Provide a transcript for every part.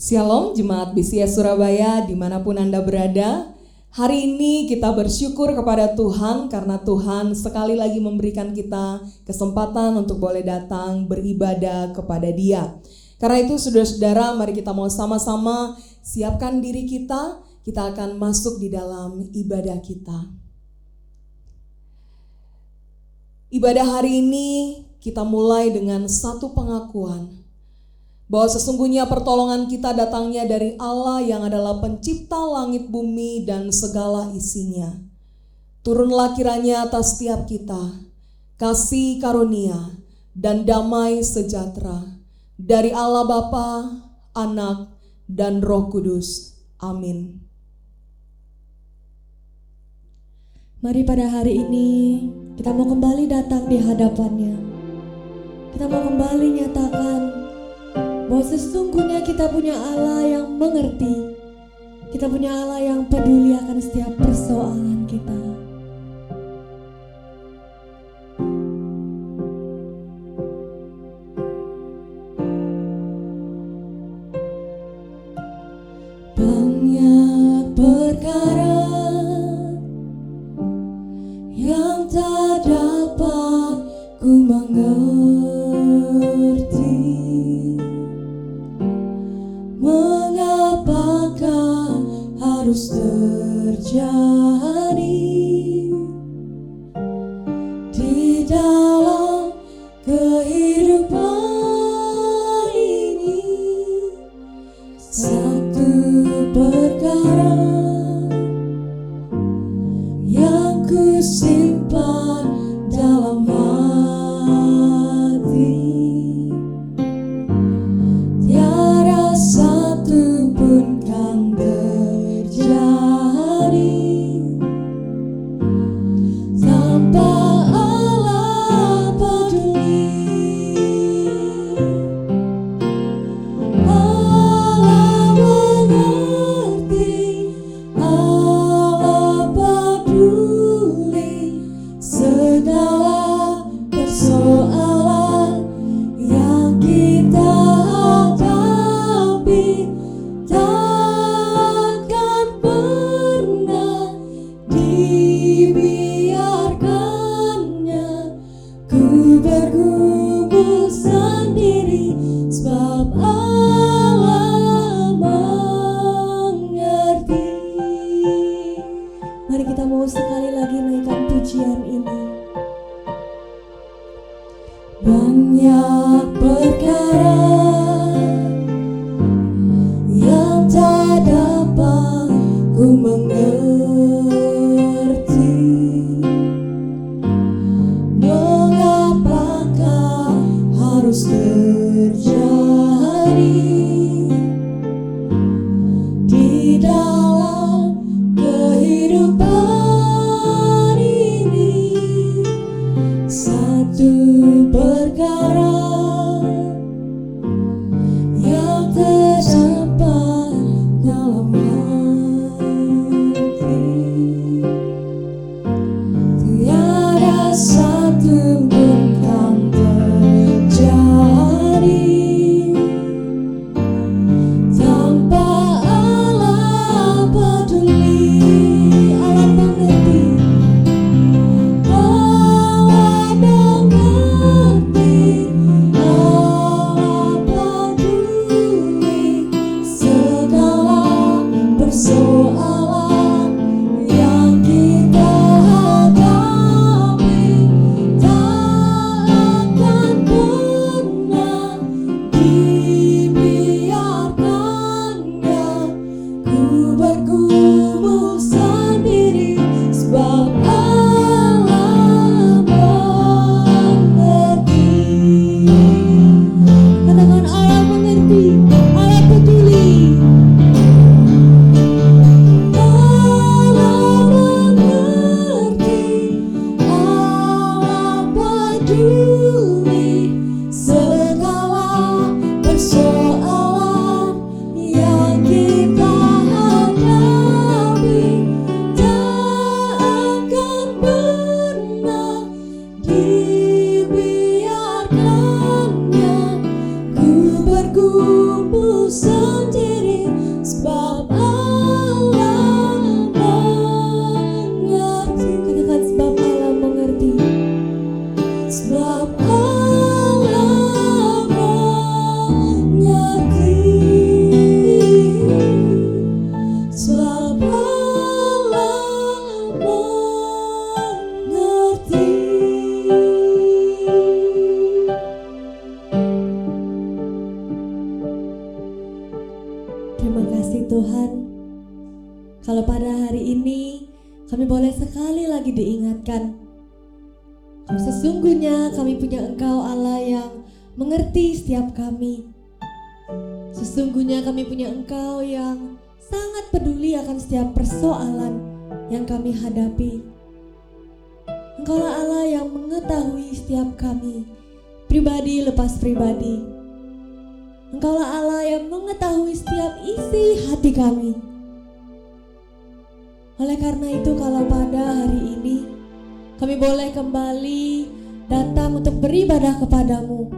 Shalom Jemaat BCS Surabaya dimanapun Anda berada. Hari ini kita bersyukur kepada Tuhan karena Tuhan sekali lagi memberikan kita kesempatan untuk boleh datang beribadah kepada Dia. Karena itu saudara-saudara, mari kita mau sama-sama siapkan diri kita akan masuk di dalam ibadah kita. Ibadah hari ini kita mulai dengan satu pengakuan bahwa sesungguhnya pertolongan kita datangnya dari Allah yang adalah pencipta langit bumi dan segala isinya. Turunlah kiranya atas setiap kita kasih karunia dan damai sejahtera dari Allah Bapa, Anak, dan Roh Kudus. Amin. Mari pada hari ini kita mau kembali datang di hadapannya. Kita mau kembali nyatakan bahwa sesungguhnya kita punya Allah yang mengerti. Kita punya Allah yang peduli akan setiap persoalan kita. Banyak perkara yang tak dapat ku mengerti. Mengapakah harus terjadi di dalam kehidupan ini? Satu perkara yang ku simpan dalam hati, tiada satu pun kan terjadi tanpa Allah peduli. Allah mengerti, Allah peduli segala persoalan yang kita hadapi. Takkan pernah dibiarkannya ku bergumul sendiri, sebab Allah mengerti. Mari kita mau sekali lagi naikkan pujian ini. Banyak perkara yang tak dapat ku mengerti. Mengapakah harus terjadi di dalam kehidupan ini? Satu perkara yang tersimpan dalam hati, tiada satu pun kan terjadi bergumul sendiri, sebab Allah mengerti. Katakan sebab Allah mengerti. Sebab Allah mengerti. Sebab Allah mengerti. Terima kasih Tuhan, kalau pada hari ini kami boleh sekali lagi diingatkan, kalau sesungguhnya kami punya Engkau Allah yang mengerti setiap kami. Sesungguhnya kami punya Engkau yang sangat peduli akan setiap persoalan yang kami hadapi. Engkaulah Allah yang mengetahui setiap kami, pribadi lepas pribadi. Engkaulah Allah yang mengetahui setiap isi hati kami. Oleh karena itu, kalau pada hari ini kami boleh kembali datang untuk beribadah kepadamu,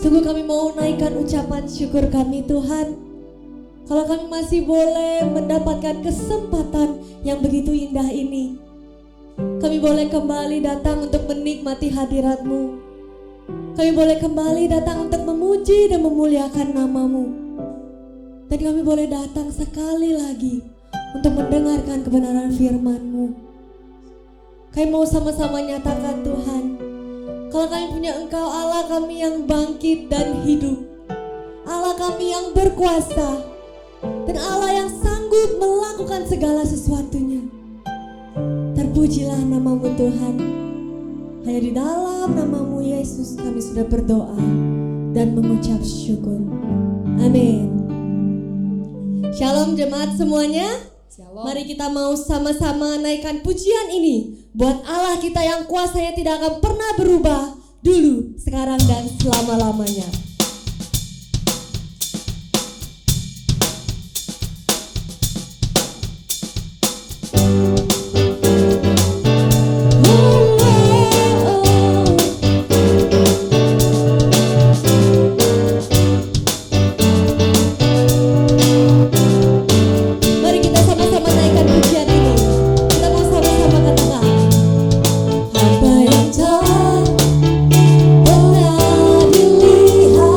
sungguh kami mau naikkan ucapan syukur kami Tuhan. Kalau kami masih boleh mendapatkan kesempatan yang begitu indah ini, kami boleh kembali datang untuk menikmati hadirat-Mu. Kami boleh kembali datang untuk memuji dan memuliakan nama-Mu. Dan kami boleh datang sekali lagi untuk mendengarkan kebenaran firman-Mu. Kami mau sama-sama nyatakan Tuhan, kalau kami punya Engkau Allah kami yang bangkit dan hidup, Allah kami yang berkuasa, dan Allah yang sanggup melakukan segala sesuatunya. Terpujilah nama-Mu Tuhan. Hanya di dalam nama-Mu Yesus kami sudah berdoa dan mengucap syukur. Amin. Shalom jemaat semuanya. Shalom. Mari kita mau sama-sama naikkan pujian ini buat Allah kita yang kuasanya tidak akan pernah berubah, dulu, sekarang, dan selama-lamanya. Apa yang tak pernah dilihat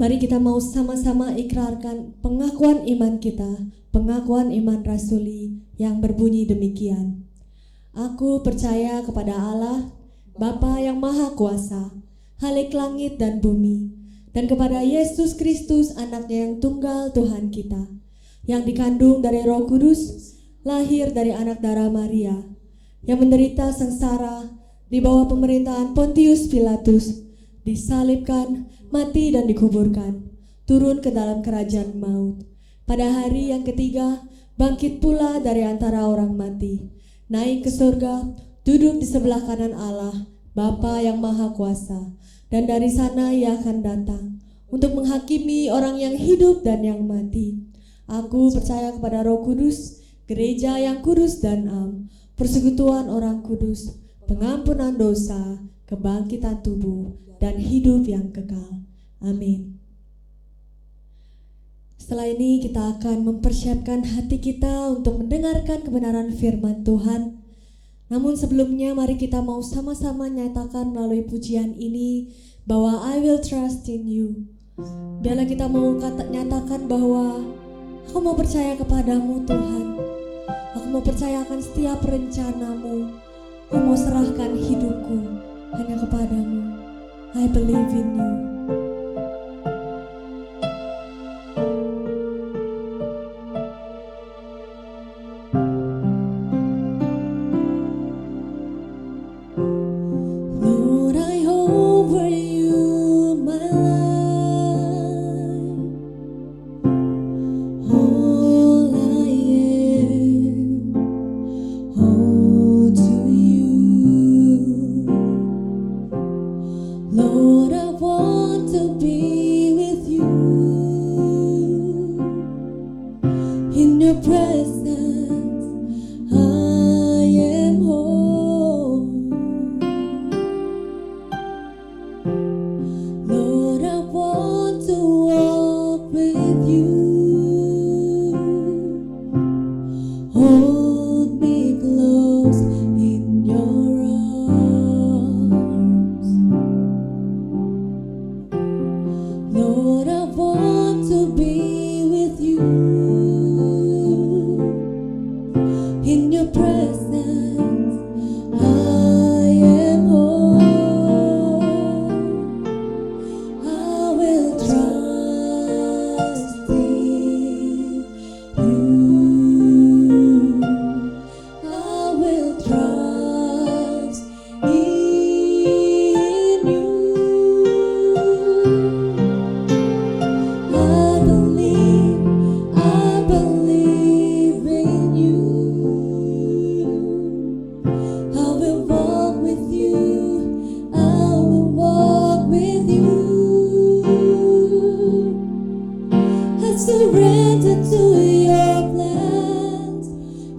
Mari kita mau sama-sama ikrarkan pengakuan iman kita, pengakuan iman rasuli yang berbunyi demikian. Aku percaya kepada Allah, Bapa yang Maha Kuasa, Khalik langit dan bumi, dan kepada Yesus Kristus anaknya yang tunggal Tuhan kita, yang dikandung dari Roh Kudus, lahir dari anak darah Maria, yang menderita sengsara di bawah pemerintahan Pontius Pilatus, disalibkan, mati dan dikuburkan, turun ke dalam kerajaan maut. Pada hari yang ketiga, bangkit pula dari antara orang mati, naik ke surga, duduk di sebelah kanan Allah, Bapa yang Maha Kuasa, dan dari sana Ia akan datang untuk menghakimi orang yang hidup dan yang mati. Aku percaya kepada Roh Kudus, gereja yang kudus dan am, persekutuan orang kudus, pengampunan dosa, kebangkitan tubuh, dan hidup yang kekal. Amin. Setelah ini kita akan mempersiapkan hati kita untuk mendengarkan kebenaran firman Tuhan. Namun sebelumnya mari kita mau sama-sama nyatakan melalui pujian ini bahwa I will trust in you. Biarlah kita mau nyatakan bahwa aku mau percaya kepadamu Tuhan. Aku mau percaya akan setiap rencanamu. Aku mau serahkan hidupku hanya kepadamu. I believe in you. Lord, I offer you my life, all I am, all to you. Lord, I want to be with you in your presence. I am whole. Lord, I want to walk with you. Hold me close in your arms. Lord, I want to be with you in your presence. I am whole. I will trust in you. I will trust in you. I believe in you. I will walk with you. I will walk with you. I surrender to your plans.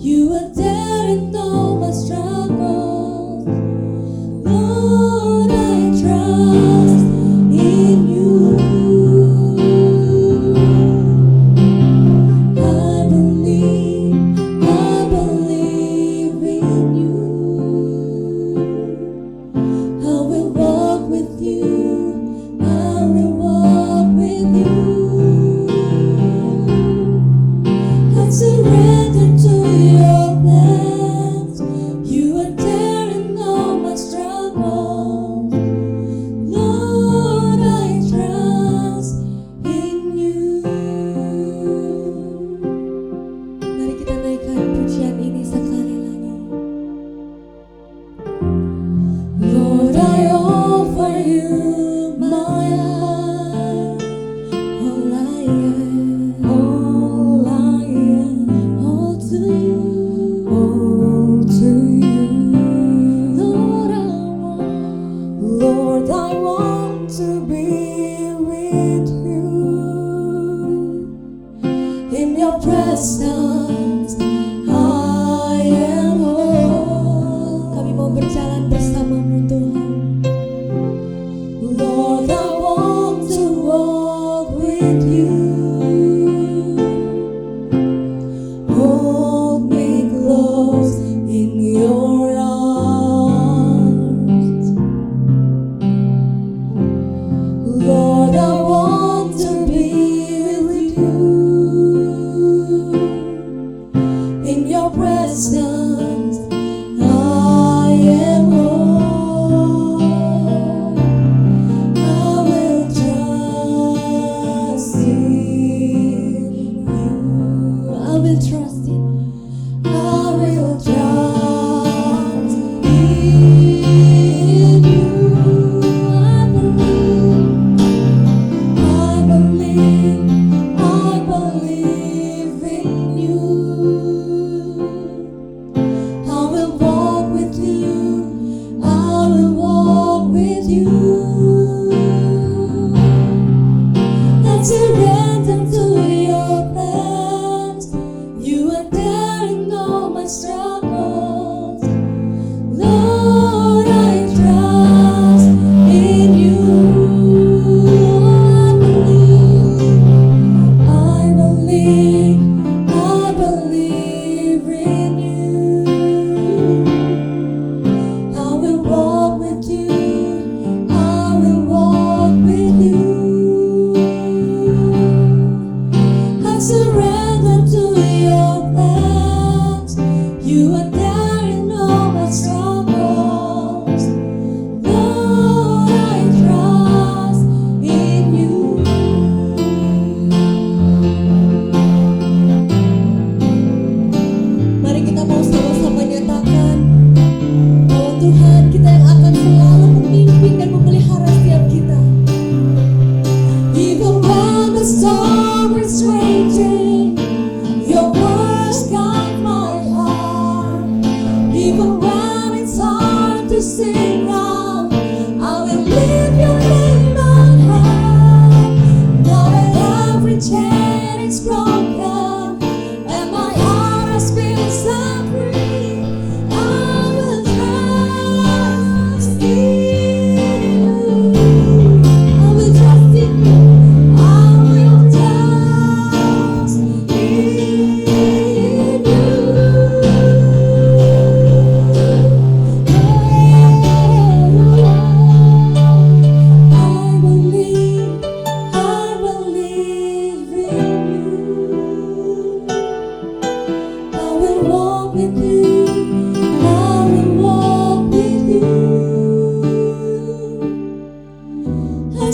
You are there in all my struggles. Lord, I trust in you. I believe in you. I will walk with you. I will walk with you. I surrender to your plans. You are there in all my struggles. Lord, I trust in you. Mari kita naikkan pujian ini sekali lagi. Lord, I offer you my heart, all I am, all to you, Lord, I want to be with you in your presence. I am whole. Kami mau berjalan bersamamu Tuhan. Lord, I want to walk with you. Hold me close in your arms. Lord, I want to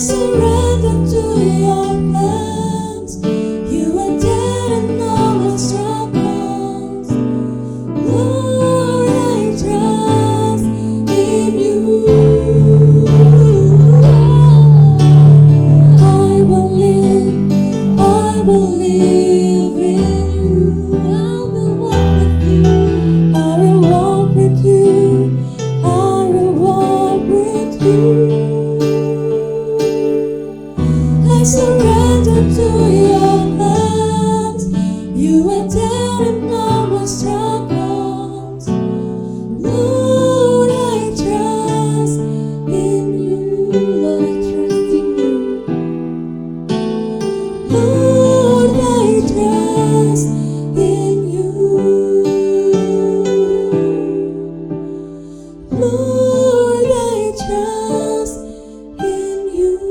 surrender to your plans. You are dead and all my struggles. Lord, I trust in you. I will live in you. I will walk with you. I will walk with you. I surrender to your plans. You are dead and all my struggles. Lord, I trust in you. Lord, I trust in you. Lord, I trust in you. Lord, I trust in you.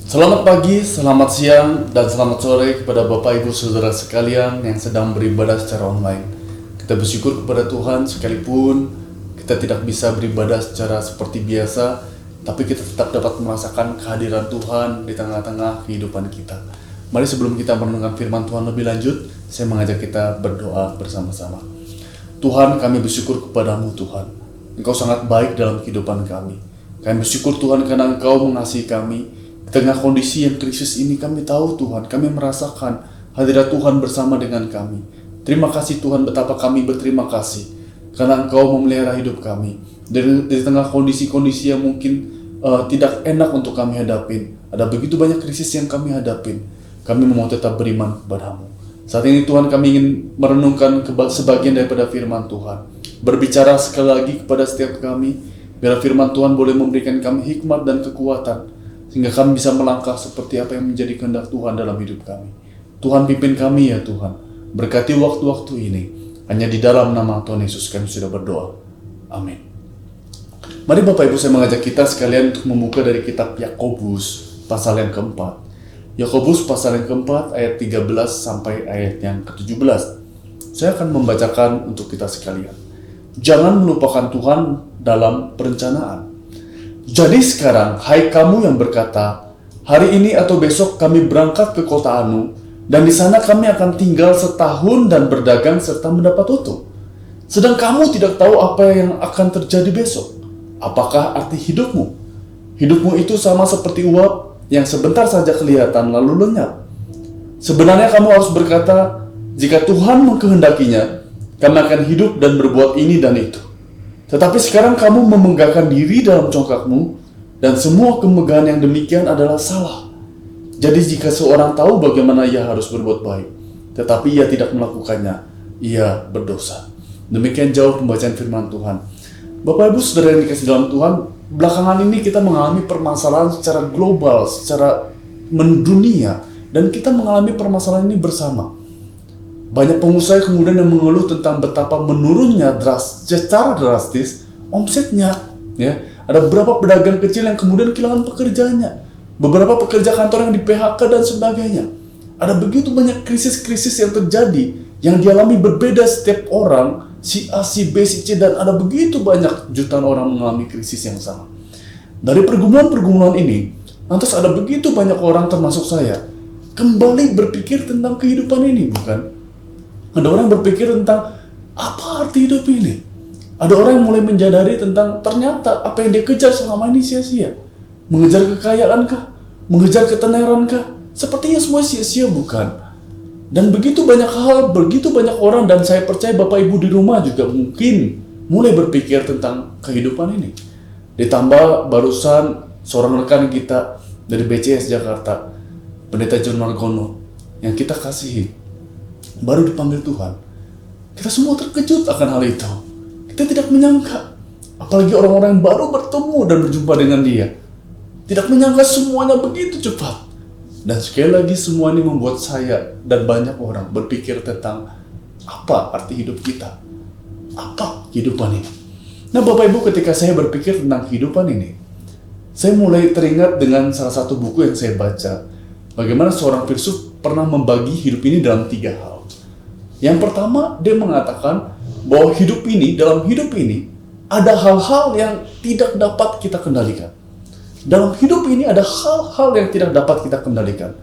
Selamat pagi, selamat siang, dan selamat sore kepada Bapak Ibu Saudara sekalian yang sedang beribadah secara online. Kita bersyukur kepada Tuhan sekalipun kita tidak bisa beribadah secara seperti biasa, tapi kita tetap dapat merasakan kehadiran Tuhan di tengah-tengah kehidupan kita. Mari sebelum kita merenungkan firman Tuhan lebih lanjut, saya mengajak kita berdoa bersama-sama. Tuhan, kami bersyukur kepadamu Tuhan. Engkau sangat baik dalam kehidupan kami. Kami bersyukur Tuhan karena Engkau mengasihi kami. Di tengah kondisi yang krisis ini kami tahu Tuhan, kami merasakan hadirat Tuhan bersama dengan kami. Terima kasih Tuhan, betapa kami berterima kasih karena Engkau memelihara hidup kami. Di tengah kondisi-kondisi yang mungkin tidak enak untuk kami hadapin. Ada begitu banyak krisis yang kami hadapin. Kami mau tetap beriman kepadamu. Saat ini Tuhan, kami ingin merenungkan sebagian daripada firman Tuhan. Berbicara sekali lagi kepada setiap kami, biar firman Tuhan boleh memberikan kami hikmat dan kekuatan, sehingga kami bisa melangkah seperti apa yang menjadi kehendak Tuhan dalam hidup kami. Tuhan, pimpin kami ya Tuhan. Berkati waktu-waktu ini. Hanya di dalam nama Tuhan Yesus kami sudah berdoa. Amin. Mari Bapak Ibu, saya mengajak kita sekalian untuk membuka dari kitab Yakobus pasal yang keempat. Yakobus pasal yang keempat ayat 13 sampai ayat yang ke-17. Saya akan membacakan untuk kita sekalian. Jangan melupakan Tuhan dalam perencanaan. Jadi sekarang, hai kamu yang berkata, hari ini atau besok kami berangkat ke kota Anu, dan di sana kami akan tinggal setahun dan berdagang serta mendapat untung. Sedang kamu tidak tahu apa yang akan terjadi besok. Apakah arti hidupmu? Hidupmu itu sama seperti uap yang sebentar saja kelihatan lalu lenyap. Sebenarnya kamu harus berkata, jika Tuhan mengkehendakinya, kami akan hidup dan berbuat ini dan itu. Tetapi sekarang kamu memenggangkan diri dalam congkakmu, dan semua kemegahan yang demikian adalah salah. Jadi jika seorang tahu bagaimana ia harus berbuat baik, tetapi ia tidak melakukannya, ia berdosa. Demikian jauh pembacaan firman Tuhan. Bapak Ibu Saudara yang dikasihi dalam Tuhan, belakangan ini kita mengalami permasalahan secara global, secara mendunia, dan kita mengalami permasalahan ini bersama. Banyak pengusaha kemudian yang mengeluh tentang betapa menurunnya secara drastis omsetnya. Ya, ada beberapa pedagang kecil yang kemudian kehilangan pekerjaannya. Beberapa pekerja kantor yang di PHK dan sebagainya. Ada begitu banyak krisis-krisis yang terjadi yang dialami berbeda setiap orang, si A, si B, si C, dan ada begitu banyak jutaan orang mengalami krisis yang sama. Dari pergumulan-pergumulan ini, lantas ada begitu banyak orang termasuk saya kembali berpikir tentang kehidupan ini, bukan? Ada orang berpikir tentang apa arti hidup ini. Ada orang yang mulai menyadari tentang ternyata apa yang dia kejar selama ini sia-sia. Mengejar kekayaan kah? Mengejar ketenaran kah? Sepertinya semua sia-sia, bukan? Dan begitu banyak hal, begitu banyak orang, dan saya percaya Bapak Ibu di rumah juga mungkin mulai berpikir tentang kehidupan ini. Ditambah barusan seorang rekan kita dari BCS Jakarta, Pendeta John Margono, yang kita kasihi, baru dipanggil Tuhan. Kita semua terkejut akan hal itu. Kita tidak menyangka, apalagi orang-orang yang baru bertemu dan berjumpa dengan dia. Tidak menyangka semuanya begitu cepat. Dan sekali lagi semua ini membuat saya dan banyak orang berpikir tentang apa arti hidup kita. Apa kehidupan ini? Nah Bapak Ibu, ketika saya berpikir tentang kehidupan ini, saya mulai teringat dengan salah satu buku yang saya baca. Bagaimana seorang filsuf pernah membagi hidup ini dalam 3 hal. Yang pertama, dia mengatakan bahwa dalam hidup ini, ada hal-hal yang tidak dapat kita kendalikan. Dalam hidup ini ada hal-hal yang tidak dapat kita kendalikan.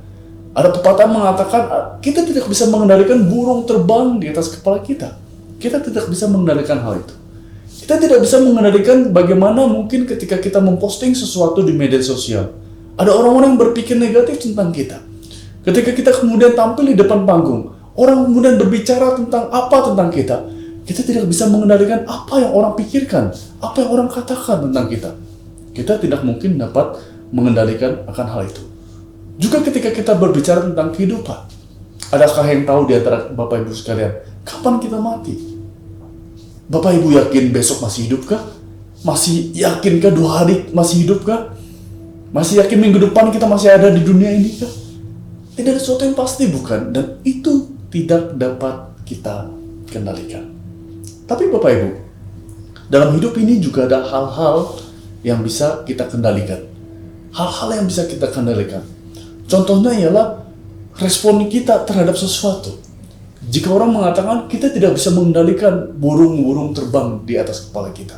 Ada pepatah mengatakan kita tidak bisa mengendalikan burung terbang di atas kepala kita. Kita tidak bisa mengendalikan hal itu. Kita tidak bisa mengendalikan bagaimana mungkin ketika kita memposting sesuatu di media sosial. Ada orang-orang yang berpikir negatif tentang kita. Ketika kita kemudian tampil di depan panggung, orang kemudian berbicara tentang kita. Kita tidak bisa mengendalikan apa yang orang pikirkan, apa yang orang katakan tentang kita. Kita tidak mungkin dapat mengendalikan akan hal itu. Juga ketika kita berbicara tentang kehidupan, adakah yang tahu di antara Bapak Ibu sekalian, kapan kita mati? Bapak Ibu yakin besok masih hidup kah? Masih yakinkah 2 hari masih hidup kah? Masih yakin minggu depan kita masih ada di dunia ini kah? Tidak ada sesuatu yang pasti, bukan? Dan itu tidak dapat kita kendalikan. Tapi Bapak Ibu, dalam hidup ini juga ada hal-hal yang bisa kita kendalikan. Hal-hal yang bisa kita kendalikan. Contohnya ialah respon kita terhadap sesuatu. Jika orang mengatakan kita tidak bisa mengendalikan burung-burung terbang di atas kepala kita,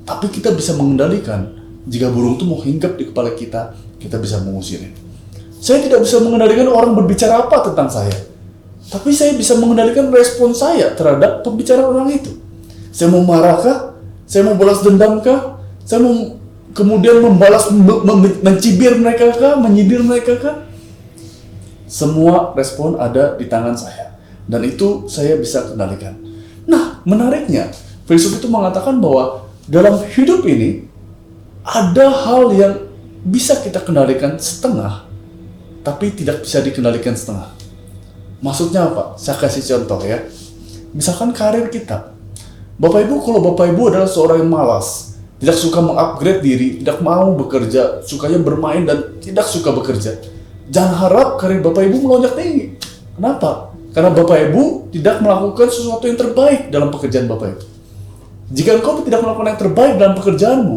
tapi kita bisa mengendalikan jika burung itu mau hinggap di kepala kita, kita bisa mengusirnya. Saya tidak bisa mengendalikan orang berbicara apa tentang saya, tapi saya bisa mengendalikan respon saya terhadap pembicaraan orang itu. Saya mau marahkah? Saya mau balas dendamkah? Saya mau kemudian membalas, mencibir mereka kah? Menyibir mereka kah? Semua respon ada di tangan saya. Dan itu saya bisa kendalikan. Nah, menariknya, filsuf itu mengatakan bahwa dalam hidup ini, ada hal yang bisa kita kendalikan setengah, tapi tidak bisa dikendalikan setengah. Maksudnya apa? Saya kasih contoh ya. Misalkan karir kita. Bapak Ibu, kalau Bapak Ibu adalah seorang yang malas, tidak suka mengupgrade diri, tidak mau bekerja, sukanya bermain dan tidak suka bekerja, jangan harap karir Bapak Ibu melonjak tinggi. Kenapa? Karena Bapak Ibu tidak melakukan sesuatu yang terbaik dalam pekerjaan Bapak Ibu. Jika engkau tidak melakukan yang terbaik dalam pekerjaanmu,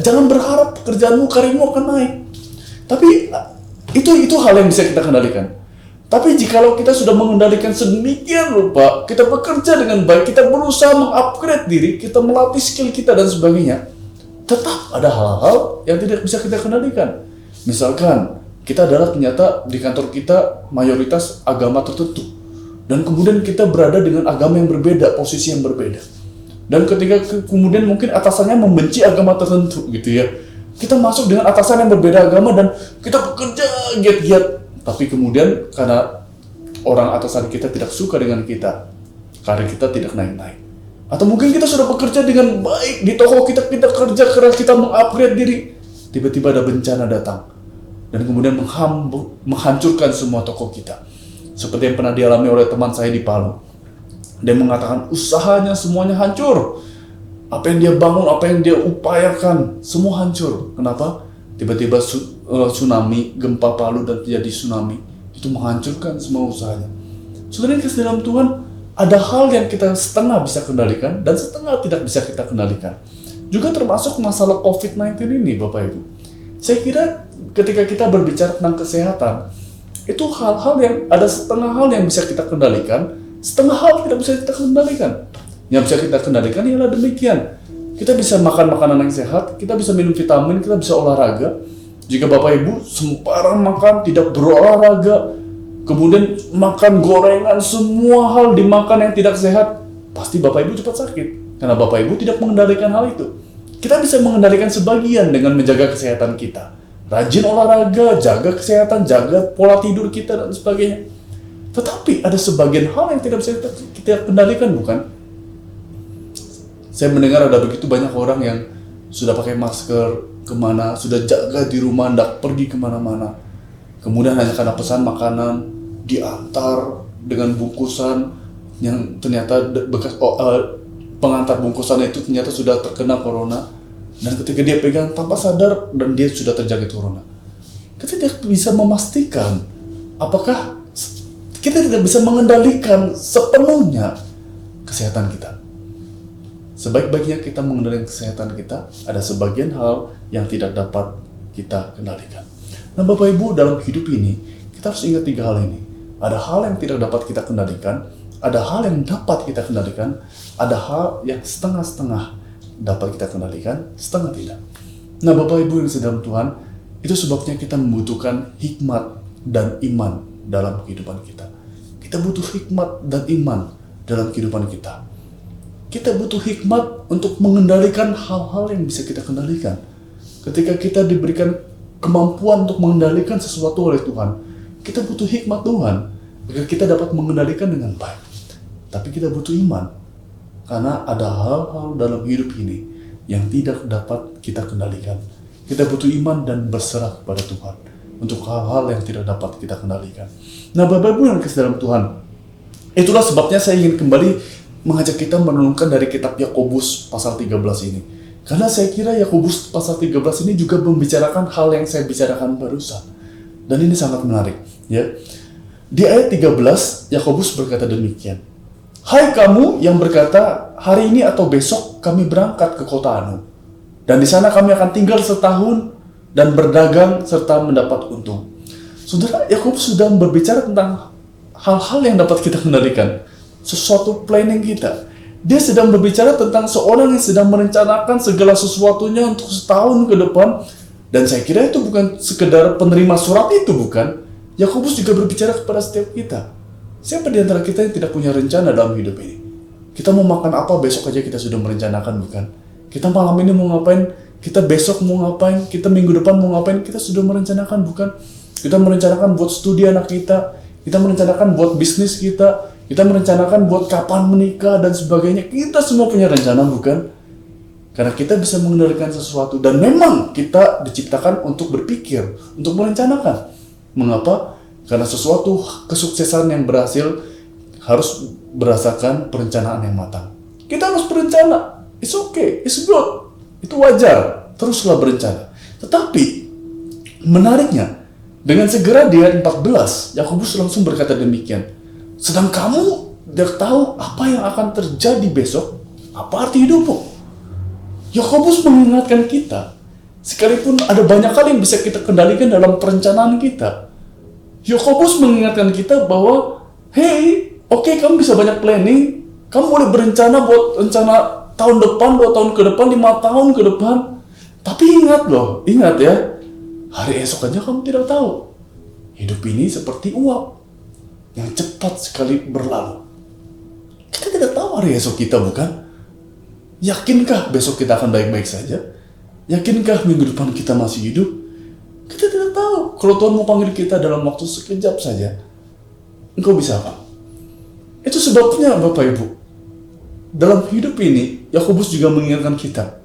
jangan berharap pekerjaanmu, karirmu akan naik. Tapi itu hal yang bisa kita kendalikan. Tapi jikalau kita sudah mengendalikan sedemikian rupa, kita bekerja dengan baik, kita berusaha mengupgrade diri, kita melatih skill kita dan sebagainya, tetap ada hal-hal yang tidak bisa kita kendalikan. Misalkan, kita adalah ternyata di kantor kita mayoritas agama tertentu. Dan kemudian kita berada dengan agama yang berbeda, posisi yang berbeda. Dan ketika kemudian mungkin atasannya membenci agama tertentu gitu ya. Kita masuk dengan atasan yang berbeda agama dan kita bekerja giat-giat. Tapi kemudian karena orang atasan kita tidak suka dengan kita, karir kita tidak naik-naik. Atau mungkin kita sudah bekerja dengan baik di toko kita kerja keras, kita mengupgrade diri. Tiba-tiba ada bencana datang. Dan kemudian menghancurkan semua toko kita. Seperti yang pernah dialami oleh teman saya di Palu. Dia mengatakan usahanya semuanya hancur. Apa yang dia bangun, apa yang dia upayakan, semua hancur. Kenapa? Tiba-tiba tsunami, gempa Palu dan terjadi tsunami. Itu menghancurkan semua usahanya. Saudara kasih dalam Tuhan, ada hal yang kita setengah bisa kendalikan dan setengah tidak bisa kita kendalikan. Juga termasuk masalah COVID-19 ini Bapak Ibu. Saya kira ketika kita berbicara tentang kesehatan, itu hal-hal yang ada setengah hal yang bisa kita kendalikan, setengah hal tidak bisa kita kendalikan. Yang bisa kita kendalikan ialah demikian. Kita bisa makan makanan yang sehat, kita bisa minum vitamin, kita bisa olahraga. Jika Bapak Ibu sembarang makan, tidak berolahraga, kemudian makan gorengan, semua hal dimakan yang tidak sehat, pasti Bapak Ibu cepat sakit. Karena Bapak Ibu tidak mengendalikan hal itu. Kita bisa mengendalikan sebagian dengan menjaga kesehatan kita. Rajin olahraga, jaga kesehatan, jaga pola tidur kita dan sebagainya. Tetapi ada sebagian hal yang tidak bisa kita kendalikan, bukan? Saya mendengar ada begitu banyak orang yang sudah pakai masker kemana, sudah jaga di rumah, tidak pergi kemana-mana. Kemudian hanya karena pesan makanan diantar dengan bungkusan yang ternyata bekas pengantar bungkusan itu ternyata sudah terkena corona. Dan ketika dia pegang tanpa sadar dan dia sudah terjangkit corona. Kita tidak bisa memastikan apakah kita tidak bisa mengendalikan sepenuhnya kesehatan kita. Sebaik-baiknya kita mengendalikan kesehatan kita, ada sebagian hal yang tidak dapat kita kendalikan. Nah Bapak Ibu, dalam hidup ini kita harus ingat 3 hal ini. Ada hal yang tidak dapat kita kendalikan, ada hal yang dapat kita kendalikan, ada hal yang setengah-setengah dapat kita kendalikan, setengah tidak. Nah Bapak Ibu yang sedang Tuhan, itu sebabnya kita membutuhkan hikmat dan iman dalam kehidupan kita. Kita butuh hikmat dan iman dalam kehidupan kita. Kita butuh hikmat untuk mengendalikan hal-hal yang bisa kita kendalikan. Ketika kita diberikan kemampuan untuk mengendalikan sesuatu oleh Tuhan, kita butuh hikmat Tuhan agar kita dapat mengendalikan dengan baik. Tapi kita butuh iman. Karena ada hal-hal dalam hidup ini yang tidak dapat kita kendalikan. Kita butuh iman dan berserah kepada Tuhan untuk hal-hal yang tidak dapat kita kendalikan. Nah Bapak Ibu yang kasih dalam Tuhan, itulah sebabnya saya ingin kembali mengajak kita merenungkan dari kitab Yakobus pasal 13 ini. Karena saya kira Yakobus pasal 13 ini juga membicarakan hal yang saya bicarakan barusan. Dan ini sangat menarik. Ya. Di ayat 13, Yakobus berkata demikian. Hai kamu yang berkata, hari ini atau besok kami berangkat ke kota Anu. Dan di sana kami akan tinggal setahun dan berdagang serta mendapat untung. Saudara, Yakobus sudah berbicara tentang hal-hal yang dapat kita kendalikan. Sesuatu planning kita. Dia sedang berbicara tentang seorang yang sedang merencanakan segala sesuatunya untuk setahun ke depan. Dan saya kira itu bukan sekedar penerima surat itu, bukan. Yakobus juga berbicara kepada setiap kita. Siapa di antara kita yang tidak punya rencana dalam hidup ini? Kita mau makan apa besok aja kita sudah merencanakan, bukan? Kita malam ini mau ngapain? Kita besok mau ngapain? Kita minggu depan mau ngapain? Kita sudah merencanakan, bukan? Kita merencanakan buat studi anak kita. Kita merencanakan buat bisnis kita. Kita merencanakan buat kapan menikah dan sebagainya. Kita semua punya rencana, bukan? Karena kita bisa mengendalikan sesuatu. Dan memang kita diciptakan untuk berpikir, untuk merencanakan. Mengapa? Karena sesuatu kesuksesan yang berhasil harus berdasarkan perencanaan yang matang. Kita harus berencana. It's okay, it's good. Itu wajar. Teruslah berencana. Tetapi, menariknya, dengan segera di ayat 14, Yakobus langsung berkata demikian. Sedang kamu tidak tahu apa yang akan terjadi besok, apa arti hidupmu. Yakobus mengingatkan kita, sekalipun ada banyak hal yang bisa kita kendalikan dalam perencanaan kita, Yakobus mengingatkan kita bahwa, hey, oke, kamu bisa banyak planning, kamu boleh berencana buat rencana tahun depan, 2 tahun ke depan, 5 tahun ke depan. Tapi ingat ya, hari esok aja kamu tidak tahu. Hidup ini seperti uap yang cepat sekali berlalu. Kita tidak tahu hari esok kita, bukan? Yakinkah besok kita akan baik-baik saja? Yakinkah minggu depan kita masih hidup? Kita tidak tahu. Kalau Tuhan mau panggil kita dalam waktu sekejap saja, engkau bisa apa? Itu sebabnya Bapak Ibu, dalam hidup ini, Yakobus juga mengingatkan kita.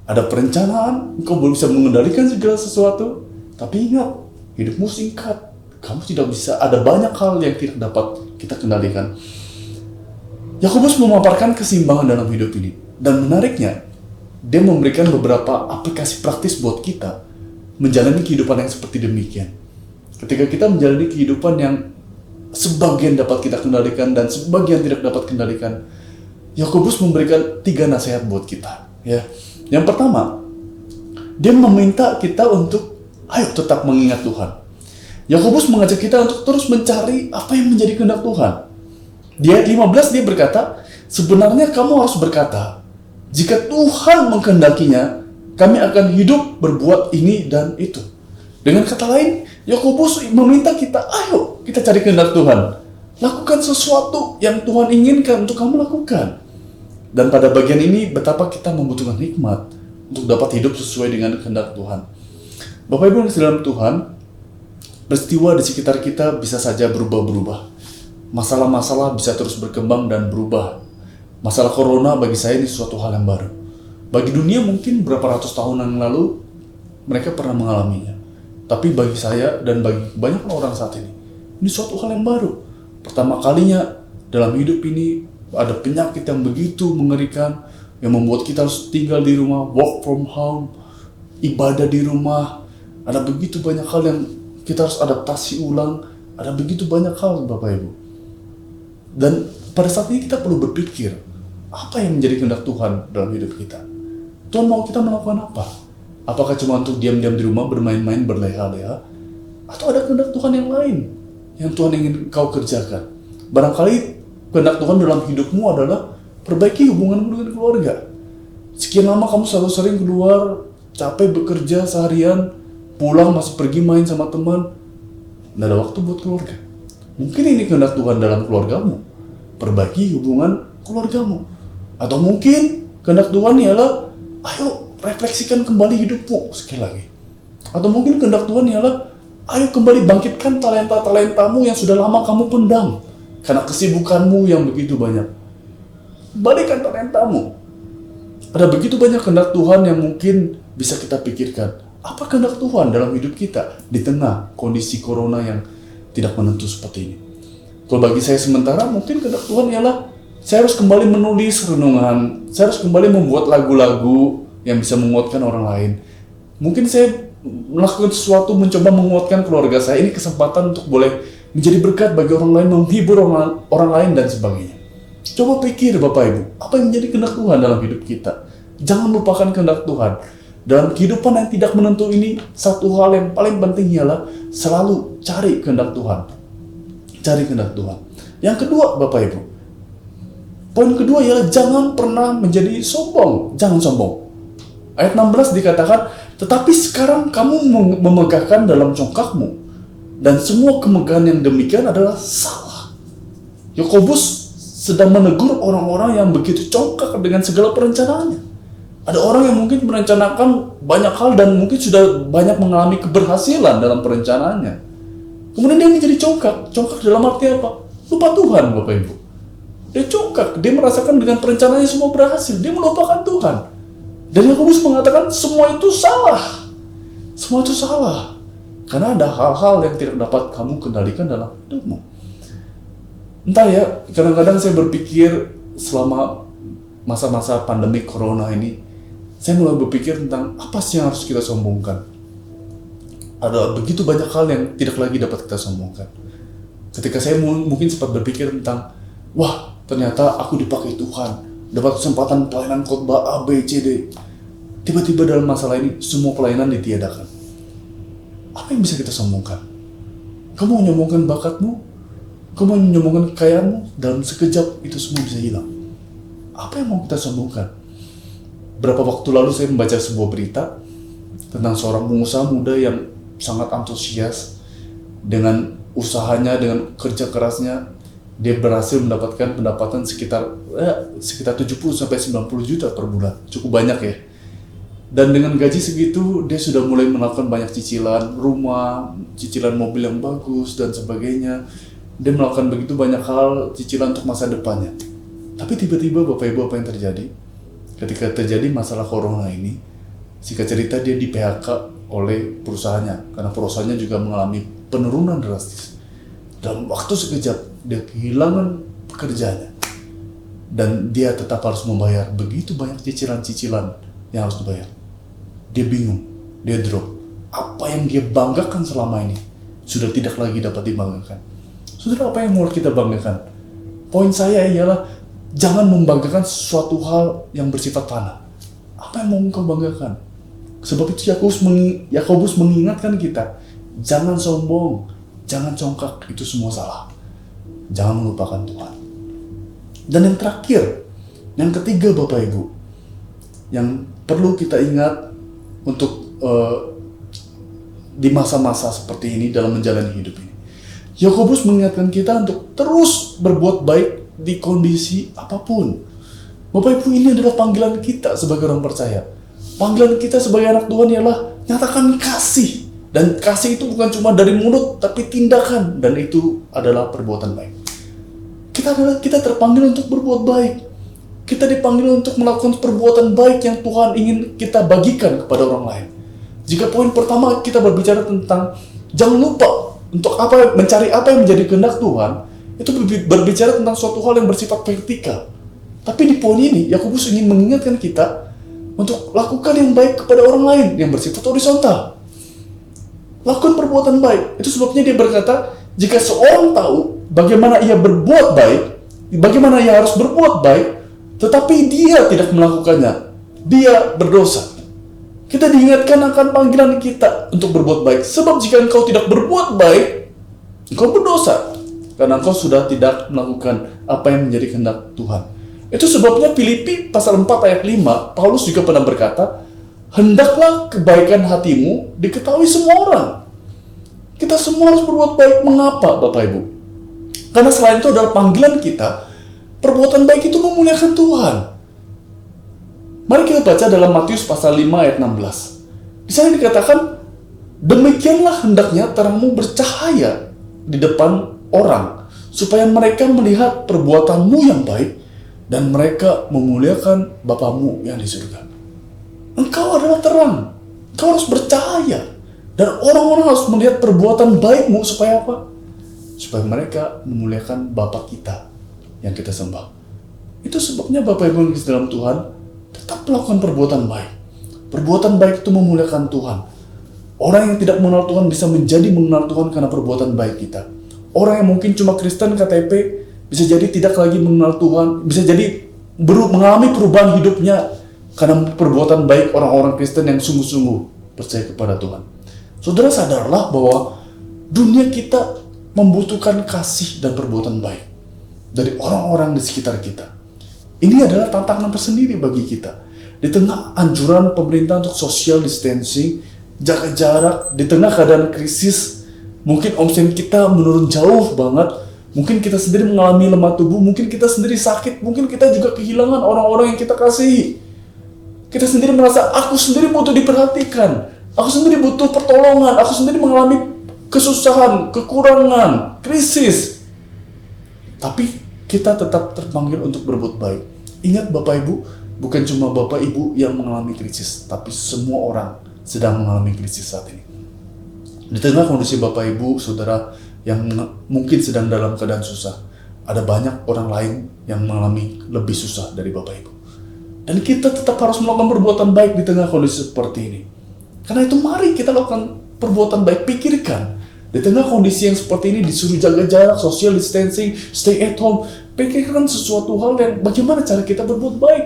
Ada perencanaan, engkau belum bisa mengendalikan segala sesuatu. Tapi ingat, hidupmu singkat. Kamu tidak bisa, ada banyak hal yang tidak dapat kita kendalikan. Yakobus memaparkan keseimbangan dalam hidup ini. Dan menariknya, dia memberikan beberapa aplikasi praktis buat kita menjalani kehidupan yang seperti demikian. Ketika kita menjalani kehidupan yang sebagian dapat kita kendalikan dan sebagian tidak dapat kendalikan, Yakobus memberikan 3 nasihat buat kita. Ya, yang pertama, dia meminta kita untuk ayo tetap mengingat Tuhan. Yakobus mengajak kita untuk terus mencari apa yang menjadi kehendak Tuhan. Di ayat 15 dia berkata, sebenarnya kamu harus berkata, jika Tuhan mengkehendakinya, kami akan hidup berbuat ini dan itu. Dengan kata lain, Yakobus meminta kita, ayo kita cari kehendak Tuhan. Lakukan sesuatu yang Tuhan inginkan untuk kamu lakukan. Dan pada bagian ini, betapa kita membutuhkan hikmat untuk dapat hidup sesuai dengan kehendak Tuhan. Bapak Ibu yang dalam Tuhan, peristiwa di sekitar kita bisa saja berubah-berubah. Masalah-masalah bisa terus berkembang dan berubah. Masalah corona bagi saya ini sesuatu hal yang baru. Bagi dunia mungkin berapa ratus tahun yang lalu mereka pernah mengalaminya. Tapi bagi saya dan bagi banyak orang saat ini suatu hal yang baru. Pertama kalinya dalam hidup ini ada penyakit yang begitu mengerikan, yang membuat kita harus tinggal di rumah, work from home, ibadah di rumah. Ada begitu banyak hal yang kita harus adaptasi ulang. Ada begitu banyak hal, Bapak Ibu. Dan pada saat ini kita perlu berpikir, apa yang menjadi kehendak Tuhan dalam hidup kita? Tuhan mau kita melakukan apa? Apakah cuma untuk diam-diam di rumah, bermain-main, berleha-leha? Atau ada kehendak Tuhan yang lain yang Tuhan ingin kau kerjakan? Barangkali kehendak Tuhan dalam hidupmu adalah perbaiki hubunganmu dengan keluarga. Sekian lama kamu selalu sering keluar, capek bekerja seharian, pulang masih pergi main sama teman, nggak ada waktu buat keluarga. Mungkin ini kehendak Tuhan dalam keluargamu, perbaiki hubungan keluargamu. Atau mungkin kehendak Tuhan ialah, ayo refleksikan kembali hidupmu sekali lagi. Atau mungkin kehendak Tuhan ialah, ayo kembali bangkitkan talenta-talentamu yang sudah lama kamu pendam karena kesibukanmu yang begitu banyak. Balikan talentamu. Ada begitu banyak kehendak Tuhan yang mungkin bisa kita pikirkan. Apa kehendak Tuhan dalam hidup kita di tengah kondisi corona yang tidak menentu seperti ini? Kalau bagi saya sementara, mungkin kehendak Tuhan ialah saya harus kembali menulis renungan, saya harus kembali membuat lagu-lagu yang bisa menguatkan orang lain. Mungkin saya melakukan sesuatu mencoba menguatkan keluarga saya. Ini kesempatan untuk boleh menjadi berkat bagi orang lain, menghibur orang lain dan sebagainya. Coba pikir Bapak Ibu, apa yang menjadi kehendak Tuhan dalam hidup kita? Jangan lupakan kehendak Tuhan. Dalam kehidupan yang tidak menentu ini, satu hal yang paling penting ialah selalu cari kehendak Tuhan. Cari kehendak Tuhan. Yang kedua Bapak Ibu, poin kedua ialah jangan pernah menjadi sombong. Jangan sombong. Ayat 16 dikatakan, tetapi sekarang kamu memegahkan dalam congkakmu, dan semua kemegahan yang demikian adalah salah. Yakobus sedang menegur orang-orang yang begitu congkak dengan segala perencanaannya. Ada orang yang mungkin merencanakan banyak hal dan mungkin sudah banyak mengalami keberhasilan dalam perencanaannya. Kemudian dia menjadi congkak. Congkak dalam arti apa? Lupa Tuhan, Bapak Ibu. Dia congkak, dia merasakan dengan perencanaannya semua berhasil. Dia melupakan Tuhan. Dan Yakobus mengatakan semua itu salah. Semua itu salah. Karena ada hal-hal yang tidak dapat kamu kendalikan dalam hidupmu. Entah ya, kadang-kadang saya berpikir selama masa-masa pandemi corona ini, saya mulai berpikir tentang apa sih yang harus kita sombongkan. Ada begitu banyak hal yang tidak lagi dapat kita sombongkan. Ketika saya mungkin sempat berpikir tentang, wah ternyata aku dipakai Tuhan, dapat kesempatan pelayanan khotbah A, B, C, D. Tiba-tiba dalam masalah ini, semua pelayanan ditiadakan. Apa yang bisa kita sombongkan? Kamu mau nyombongkan bakatmu? Kamu mau nyombongkan kekayaanmu? Dalam sekejap itu semua bisa hilang. Apa yang mau kita sombongkan? Berapa waktu lalu saya membaca sebuah berita tentang seorang pengusaha muda yang sangat antusias dengan usahanya, dengan kerja kerasnya. Dia berhasil mendapatkan pendapatan sekitar 70-90 juta per bulan. Cukup banyak ya. Dan dengan gaji segitu, dia sudah mulai melakukan banyak cicilan rumah, cicilan mobil yang bagus, dan sebagainya. Dia melakukan begitu banyak hal, cicilan untuk masa depannya. Tapi tiba-tiba Bapak Ibu apa yang terjadi? Ketika terjadi masalah corona ini, singkat cerita dia di PHK oleh perusahaannya. Karena perusahaannya juga mengalami penurunan drastis. Dalam waktu sekejap, dia kehilangan pekerjaannya. Dan dia tetap harus membayar begitu banyak cicilan-cicilan yang harus dibayar. Dia bingung, dia drop. Apa yang dia banggakan selama ini sudah tidak lagi dapat dibanggakan. Saudara, apa yang mau kita banggakan? Poin saya ialah jangan membanggakan sesuatu hal yang bersifat fana. Apa yang mau engkau banggakan? Sebab itu Yakobus mengingatkan kita, jangan sombong, jangan congkak, itu semua salah. Jangan melupakan Tuhan. Dan yang terakhir, yang ketiga Bapak Ibu, yang perlu kita ingat untuk di masa-masa seperti ini dalam menjalani hidup ini. Yakobus mengingatkan kita untuk terus berbuat baik di kondisi apapun. Bapak Ibu, ini adalah panggilan kita sebagai orang percaya. Panggilan kita sebagai anak Tuhan ialah nyatakan kasih. Dan kasih itu bukan cuma dari mulut, tapi tindakan. Dan itu adalah perbuatan baik. Kita terpanggil untuk berbuat baik. Kita dipanggil untuk melakukan perbuatan baik yang Tuhan ingin kita bagikan kepada orang lain. Jika poin pertama kita berbicara tentang jangan lupa untuk mencari apa yang menjadi kehendak Tuhan, itu berbicara tentang suatu hal yang bersifat vertikal. Tapi di poin ini, Yakobus ingin mengingatkan kita untuk lakukan yang baik kepada orang lain yang bersifat horizontal. Lakukan perbuatan baik. Itu sebabnya dia berkata, jika seorang tahu bagaimana ia berbuat baik, bagaimana ia harus berbuat baik, tetapi dia tidak melakukannya, dia berdosa. Kita diingatkan akan panggilan kita untuk berbuat baik. Sebab jika engkau tidak berbuat baik, engkau berdosa. Karena engkau sudah tidak melakukan apa yang menjadi kehendak Tuhan. Itu sebabnya Filipi pasal 4 ayat 5, Paulus juga pernah berkata, hendaklah kebaikan hatimu diketahui semua orang. Kita semua harus berbuat baik. Mengapa, Bapak Ibu? Karena selain itu adalah panggilan kita, perbuatan baik itu memuliakan Tuhan. Mari kita baca dalam Matius pasal 5 ayat 16. Di sana dikatakan, demikianlah hendaknya terangmu bercahaya di depan orang, supaya mereka melihat perbuatanmu yang baik, dan mereka memuliakan Bapamu yang di surga. Engkau adalah terang. Engkau harus bercahaya. Dan orang-orang harus melihat perbuatan baikmu supaya apa? Supaya mereka memuliakan Bapa kita yang kita sembah. Itu sebabnya Bapak Ibu yang di dalam Tuhan, tetap melakukan perbuatan baik. Perbuatan baik itu memuliakan Tuhan. Orang yang tidak mengenal Tuhan bisa menjadi mengenal Tuhan karena perbuatan baik kita. Orang yang mungkin cuma Kristen KTP, bisa jadi tidak lagi mengenal Tuhan, bisa jadi mengalami perubahan hidupnya karena perbuatan baik orang-orang Kristen yang sungguh-sungguh percaya kepada Tuhan. Saudara, sadarlah bahwa dunia kita membutuhkan kasih dan perbuatan baik dari orang-orang di sekitar kita. Ini adalah tantangan tersendiri bagi kita. Di tengah anjuran pemerintah untuk social distancing, jaga jarak, di tengah keadaan krisis, mungkin omset kita menurun jauh banget. Mungkin kita sendiri mengalami lemah tubuh, mungkin kita sendiri sakit, mungkin kita juga kehilangan orang-orang yang kita kasihi. Kita sendiri merasa, aku sendiri butuh diperhatikan, aku sendiri butuh pertolongan, aku sendiri mengalami kesusahan, kekurangan, krisis. Tapi kita tetap terpanggil untuk berbuat baik. Ingat Bapak Ibu, bukan cuma Bapak Ibu yang mengalami krisis, tapi semua orang sedang mengalami krisis saat ini. Di tengah kondisi Bapak Ibu, Saudara, yang mungkin sedang dalam keadaan susah, ada banyak orang lain yang mengalami lebih susah dari Bapak Ibu. Dan kita tetap harus melakukan perbuatan baik di tengah kondisi seperti ini. Karena itu mari kita lakukan perbuatan baik. Pikirkan, di tengah kondisi yang seperti ini disuruh jaga jarak, social distancing, stay at home, pikirkan sesuatu hal yang bagaimana cara kita berbuat baik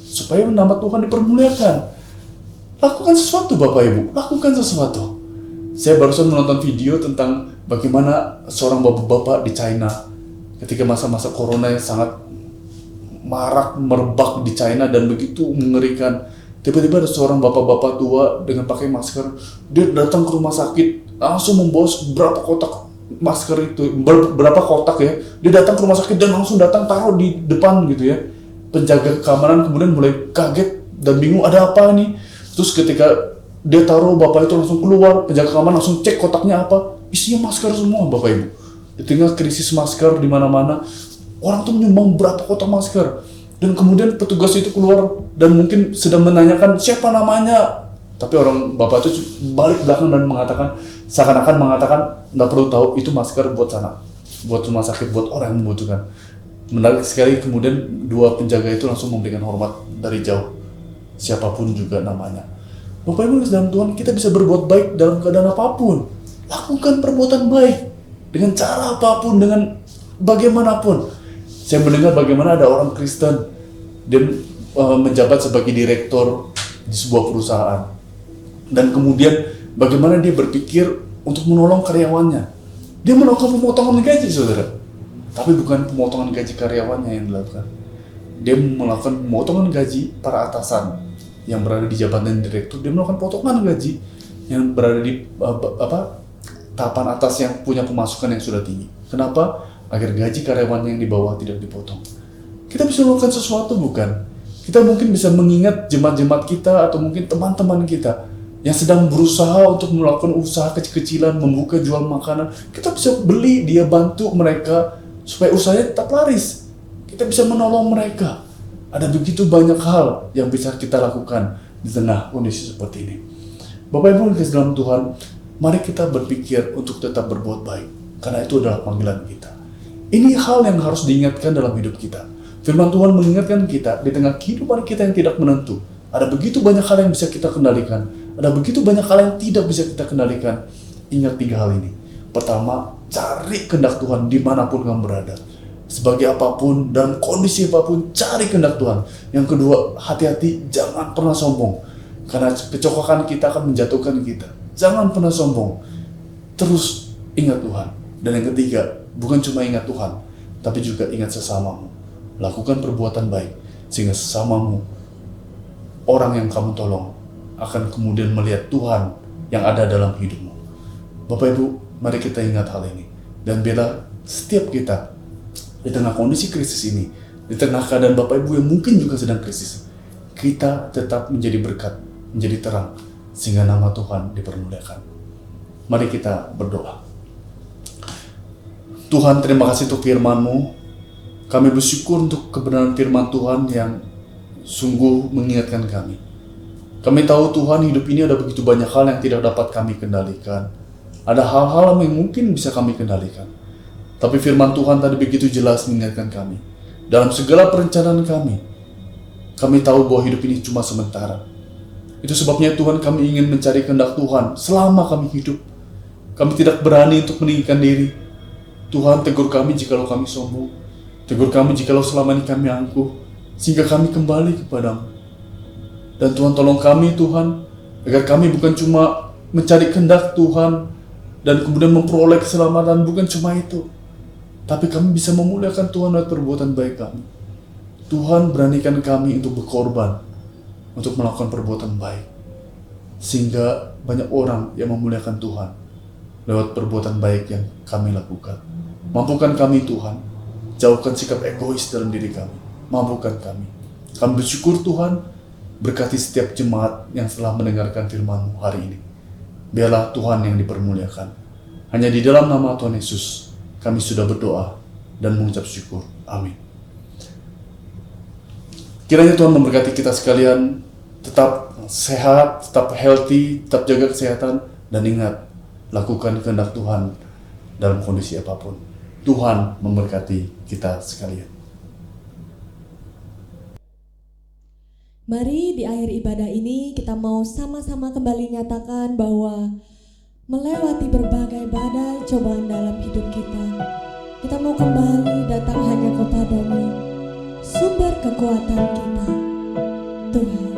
supaya nama Tuhan dipermuliakan. Lakukan sesuatu Bapak Ibu, lakukan sesuatu. Saya barusan menonton video tentang bagaimana seorang bapak-bapak di China ketika masa-masa corona yang sangat marak merebak di China dan begitu mengerikan. Tiba-tiba ada seorang bapak-bapak tua dengan pakai masker. Dia datang ke rumah sakit, langsung membawa berapa kotak masker itu, berapa kotak ya. Dia datang ke rumah sakit dan langsung datang taruh di depan gitu ya. Penjaga keamanan kemudian mulai kaget dan bingung, ada apa nih. Terus ketika dia taruh, bapak itu langsung keluar, penjaga keamanan langsung cek kotaknya apa, isinya masker semua Bapak Ibu. Di tengah krisis masker di mana-mana, orang tuh menyumbang berapa kotak masker. Dan kemudian petugas itu keluar dan mungkin sedang menanyakan siapa namanya. Tapi orang bapak itu balik belakang dan mengatakan, seakan-akan mengatakan, nggak perlu tahu, itu masker buat sana, buat rumah sakit, buat orang yang membutuhkan. Menarik sekali, kemudian dua penjaga itu langsung memberikan hormat dari jauh, siapapun juga namanya. Bapak Ibu dalam Tuhan, kita bisa berbuat baik dalam keadaan apapun. Lakukan perbuatan baik dengan cara apapun, dengan bagaimanapun. Saya mendengar bagaimana ada orang Kristen, dia menjabat sebagai direktur di sebuah perusahaan. Dan kemudian bagaimana dia berpikir untuk menolong karyawannya. Dia melakukan pemotongan gaji, saudara. Tapi bukan pemotongan gaji karyawannya yang dilakukan. Dia melakukan pemotongan gaji para atasan yang berada di jabatan direktur. Dia melakukan potongan gaji yang berada di tahapan atas yang punya pemasukan yang sudah tinggi. Kenapa? Agar gaji karyawannya yang di bawah tidak dipotong. Kita bisa melakukan sesuatu, bukan? Kita mungkin bisa mengingat jemaat-jemaat kita atau mungkin teman-teman kita yang sedang berusaha untuk melakukan usaha kecil-kecilan, membuka jual makanan. Kita bisa beli, dia bantu mereka supaya usahanya tetap laris. Kita bisa menolong mereka. Ada begitu banyak hal yang bisa kita lakukan di tengah kondisi seperti ini. Bapak Ibu yang dikasihi dalam Tuhan, mari kita berpikir untuk tetap berbuat baik, karena itu adalah panggilan kita. Ini hal yang harus diingatkan dalam hidup kita. Firman Tuhan mengingatkan kita di tengah kehidupan kita yang tidak menentu. Ada begitu banyak hal yang bisa kita kendalikan. Ada begitu banyak hal yang tidak bisa kita kendalikan. Ingat 3 hal ini. Pertama, cari kehendak Tuhan dimanapun kamu berada. Sebagai apapun, dalam kondisi apapun, cari kehendak Tuhan. Yang kedua, hati-hati, jangan pernah sombong. Karena kecokokan kita akan menjatuhkan kita. Jangan pernah sombong. Terus ingat Tuhan. Dan yang ketiga, bukan cuma ingat Tuhan, tapi juga ingat sesamamu. Lakukan perbuatan baik, sehingga sesamamu, orang yang kamu tolong, akan kemudian melihat Tuhan yang ada dalam hidupmu. Bapak Ibu, mari kita ingat hal ini. Dan biarlah setiap kita, di tengah kondisi krisis ini, di tengah keadaan Bapak Ibu yang mungkin juga sedang krisis, kita tetap menjadi berkat, menjadi terang, sehingga nama Tuhan dipermuliakan. Mari kita berdoa. Tuhan, terima kasih untuk firman-Mu. Kami bersyukur untuk kebenaran firman Tuhan yang sungguh mengingatkan kami. Kami tahu Tuhan, hidup ini ada begitu banyak hal yang tidak dapat kami kendalikan. Ada hal-hal yang mungkin bisa kami kendalikan. Tapi firman Tuhan tadi begitu jelas mengingatkan kami. Dalam segala perencanaan kami tahu bahwa hidup ini cuma sementara. Itu sebabnya Tuhan, kami ingin mencari kehendak Tuhan selama kami hidup. Kami tidak berani untuk meninggikan diri. Tuhan, tegur kami jikalau kami sombong. Tegur kami jikalau selama ini kami angkuh, sehingga kami kembali kepadamu. Dan Tuhan, tolong kami Tuhan, agar kami bukan cuma mencari kehendak Tuhan dan kemudian memperoleh keselamatan, bukan cuma itu, tapi kami bisa memuliakan Tuhan lewat perbuatan baik kami. Tuhan, beranikan kami untuk berkorban, untuk melakukan perbuatan baik, sehingga banyak orang yang memuliakan Tuhan lewat perbuatan baik yang kami lakukan. Mampukan kami Tuhan, jauhkan sikap egois dalam diri kami. Mampukan kami. Kami bersyukur Tuhan, berkati setiap jemaat yang telah mendengarkan firman-Mu hari ini. Biarlah Tuhan yang dipermuliakan. Hanya di dalam nama Tuhan Yesus, kami sudah berdoa dan mengucap syukur. Amin. Kiranya Tuhan memberkati kita sekalian, tetap sehat, tetap healthy, tetap jaga kesehatan, dan ingat, lakukan kehendak Tuhan dalam kondisi apapun. Tuhan memberkati kita sekalian. Mari di akhir ibadah ini kita mau sama-sama kembali nyatakan bahwa melewati berbagai badai cobaan dalam hidup kita mau kembali datang hanya kepadanya, sumber kekuatan kita, Tuhan.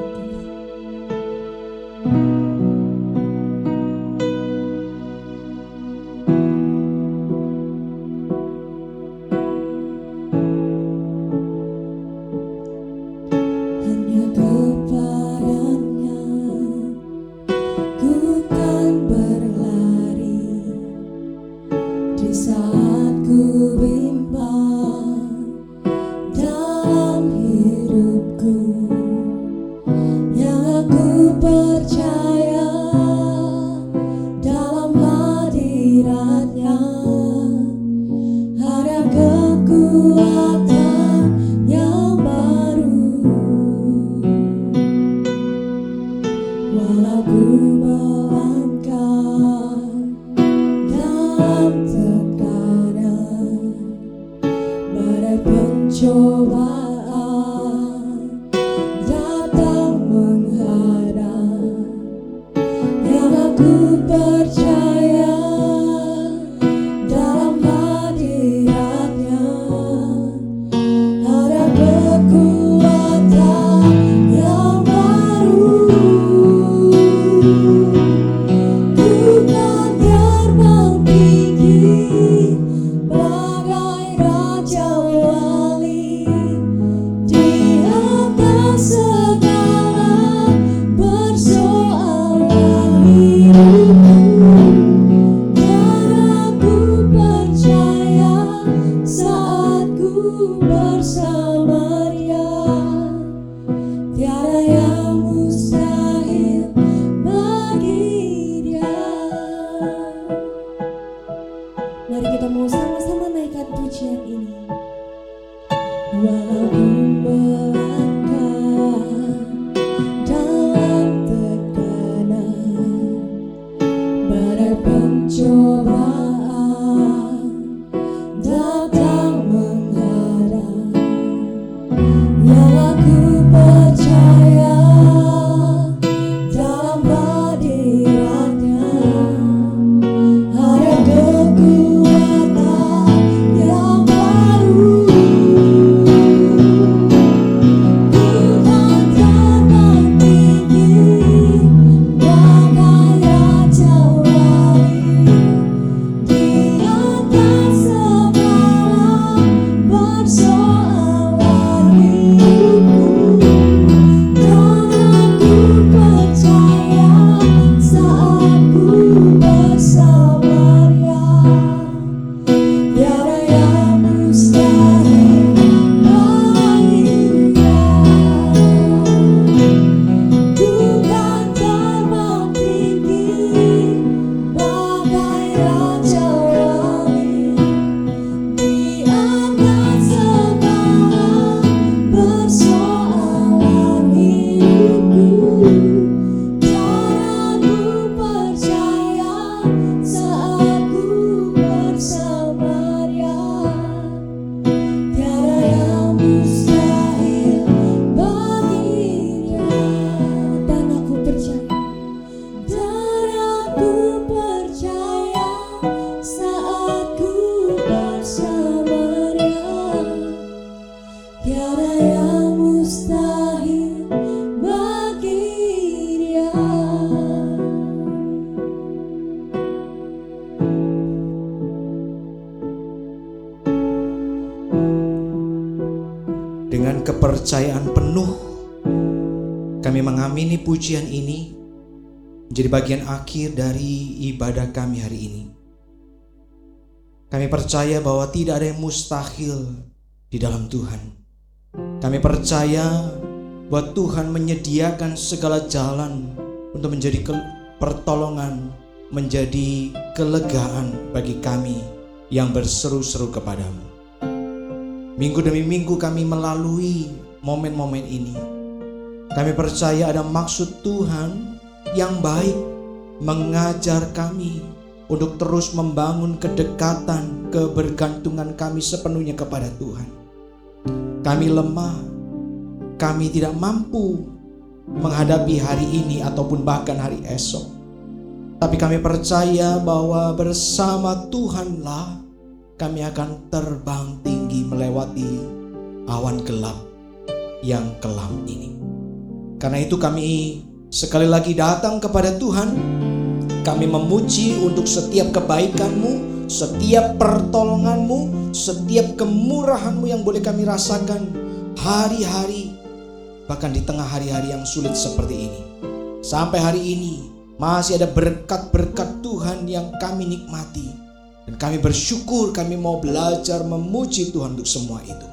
dengan kepercayaan penuh kami mengamini pujian ini menjadi bagian akhir dari ibadah kami hari ini. Kami percaya bahwa tidak ada yang mustahil di dalam Tuhan. Kami percaya bahwa Tuhan menyediakan segala jalan untuk menjadi pertolongan, menjadi kelegaan bagi kami yang berseru-seru kepadamu. Minggu demi minggu kami melalui momen-momen ini. Kami percaya ada maksud Tuhan yang baik mengajar kami untuk terus membangun kedekatan, kebergantungan kami sepenuhnya kepada Tuhan. Kami lemah, kami tidak mampu menghadapi hari ini ataupun bahkan hari esok. Tapi kami percaya bahwa bersama Tuhanlah kami akan terbang tinggi melewati awan gelap yang kelam ini. Karena itu kami sekali lagi datang kepada Tuhan. Kami memuji untuk setiap kebaikan-Mu, setiap pertolongan-Mu, setiap kemurahan-Mu yang boleh kami rasakan hari-hari, bahkan di tengah hari-hari yang sulit seperti ini. Sampai hari ini masih ada berkat-berkat Tuhan yang kami nikmati. Dan kami bersyukur, kami mau belajar memuji Tuhan untuk semua itu.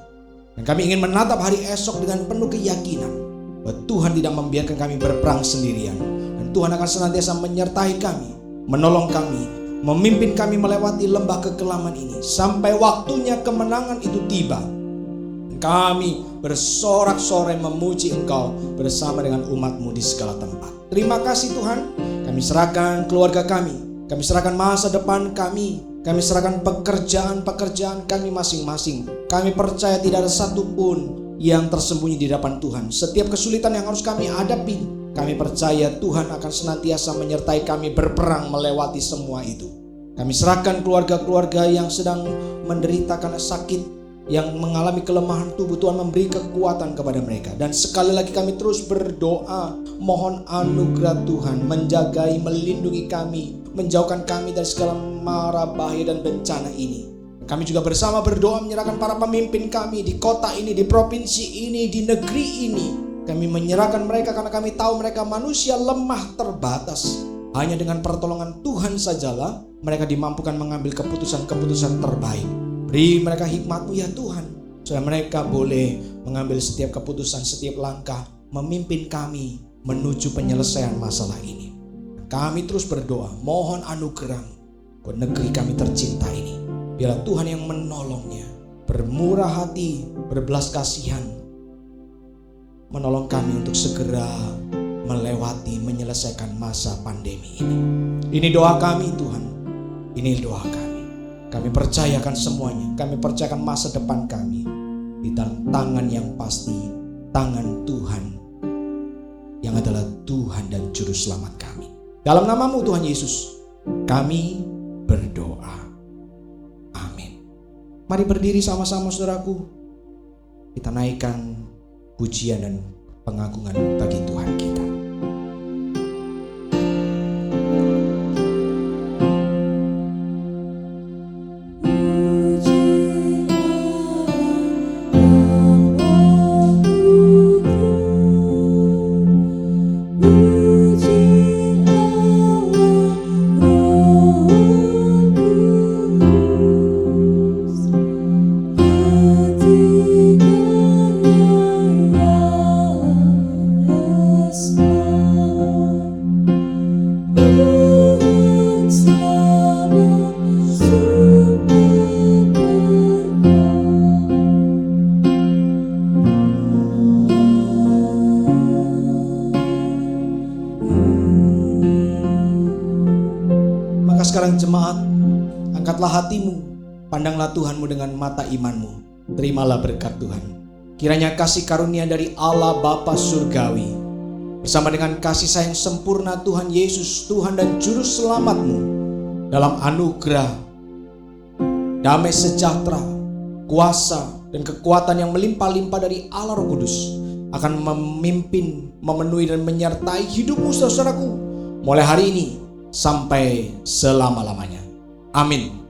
Dan kami ingin menatap hari esok dengan penuh keyakinan bahwa Tuhan tidak membiarkan kami berperang sendirian. Dan Tuhan akan senantiasa menyertai kami, menolong kami, memimpin kami melewati lembah kekelaman ini sampai waktunya kemenangan itu tiba. Dan kami bersorak-sorai memuji Engkau bersama dengan umat-Mu di segala tempat. Terima kasih Tuhan. Kami serahkan keluarga kami serahkan masa depan kami serahkan pekerjaan-pekerjaan kami masing-masing. Kami percaya tidak ada satupun yang tersembunyi di hadapan Tuhan. Setiap kesulitan yang harus kami hadapi, kami percaya Tuhan akan senantiasa menyertai kami berperang melewati semua itu. Kami serahkan keluarga-keluarga yang sedang menderita karena sakit, yang mengalami kelemahan tubuh. Tuhan memberi kekuatan kepada mereka. Dan sekali lagi kami terus berdoa, mohon anugerah Tuhan menjagai, melindungi kami, menjauhkan kami dari segala mara bahaya dan bencana ini. Kami juga bersama berdoa menyerahkan para pemimpin kami di kota ini, di provinsi ini, di negeri ini. Kami menyerahkan mereka karena kami tahu mereka manusia lemah terbatas. Hanya dengan pertolongan Tuhan sajalah mereka dimampukan mengambil keputusan-keputusan terbaik. Beri mereka hikmat-Mu ya Tuhan, supaya mereka boleh mengambil setiap keputusan, setiap langkah, memimpin kami menuju penyelesaian masalah ini. Kami terus berdoa, mohon anugerah buat negeri kami tercinta ini. Biarlah Tuhan yang menolongnya, bermurah hati, berbelas kasihan, menolong kami untuk segera melewati, menyelesaikan masa pandemi ini. Ini doa kami Tuhan, ini doa kami. Kami percayakan semuanya, kami percayakan masa depan kami di dalam tangan yang pasti, tangan Tuhan yang adalah Tuhan dan Juru Selamat kami. Dalam nama-Mu Tuhan Yesus, kami berdoa. Amin. Mari berdiri sama-sama saudaraku. Kita naikkan pujian dan pengagungan bagi Tuhan kita. Sekarang jemaat, angkatlah hatimu, pandanglah Tuhanmu dengan mata imanmu. Terimalah berkat Tuhan. Kiranya kasih karunia dari Allah Bapa Surgawi bersama dengan kasih sayang sempurna Tuhan Yesus, Tuhan dan Juru Selamatmu, dalam anugerah, damai sejahtera, kuasa dan kekuatan yang melimpah-limpah dari Allah Roh Kudus akan memimpin, memenuhi dan menyertai hidupmu saudaraku mulai hari ini sampai selama-lamanya. Amin.